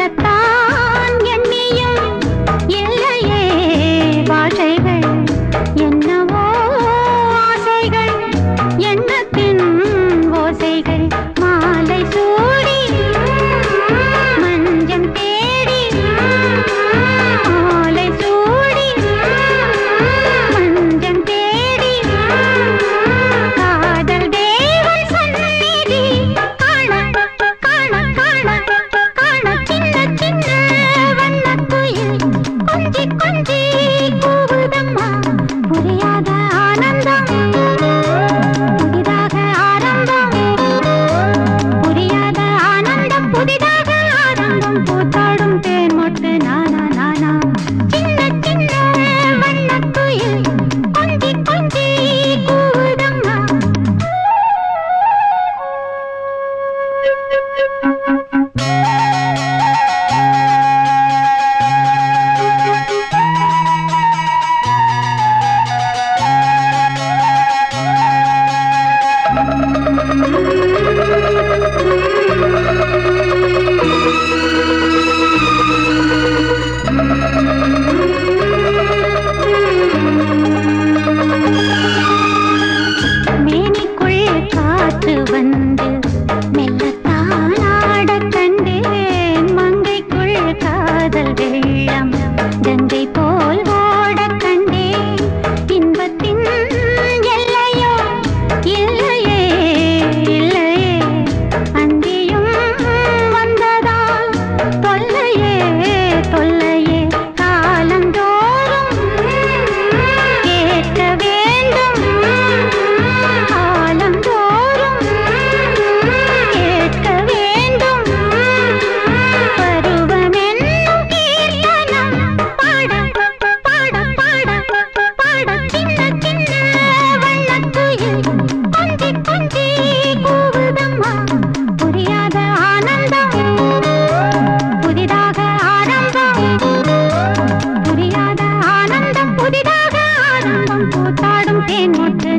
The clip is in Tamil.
சொல்லத்தான் எண்ணியும் இல்லையே பாஷைகள் என்னவோ ஆசைகள் எண்ணத்தின் ஓசைகள் மாலை சூடி மஞ்சம் தேடி மாலை சூடி மஞ்சம் தேடி காதல் தேவன் சந்நிதி காண காண காண காண சின்ன சின்ன வண்ணக்குயில் கொஞ்சி கொஞ்சி கூவுதம்மா புரியாத ஆனந்தம் புதிதாக ஆரம்பம் புரியாத ஆனந்தம் புதிதாக ஆரம்பம் பூத்தாடும் தேன் மொட்டு நானா நானா சின்ன சின்ன வண்ணக்குயில் கொஞ்சி கொஞ்சி கூவுதம்மா மேனிக்குள் காற்று வந்து மெல்லத்தான் ஆடக் கண்டேன் மங்கைக்குள் காதல் வெள்ளம் கங்கை போல் ஓடக் கண்டேன் இன்பத்தின் எல்லையோ இல்லையே இல்லையே அந்தியும் வந்ததால் தொல்லையே தொல்லையே காலந்தோறும் கேட்க வேண்டும் காலந்தோறும் கேட்க வேண்டும் பருவமென்னும் கீர்த்தனம் பாட பாட பாட பாட சின்ன சின்ன வண்ணக்குயில் கொஞ்சி கொஞ்சி கூவுதம்மா புரியாத ஆனந்தம் புதிதாக ஆரம்பம் புரியாத ஆனந்தம் புதிதாக ஆரம்பம் பூத்தாடும் தேன் மொட்டு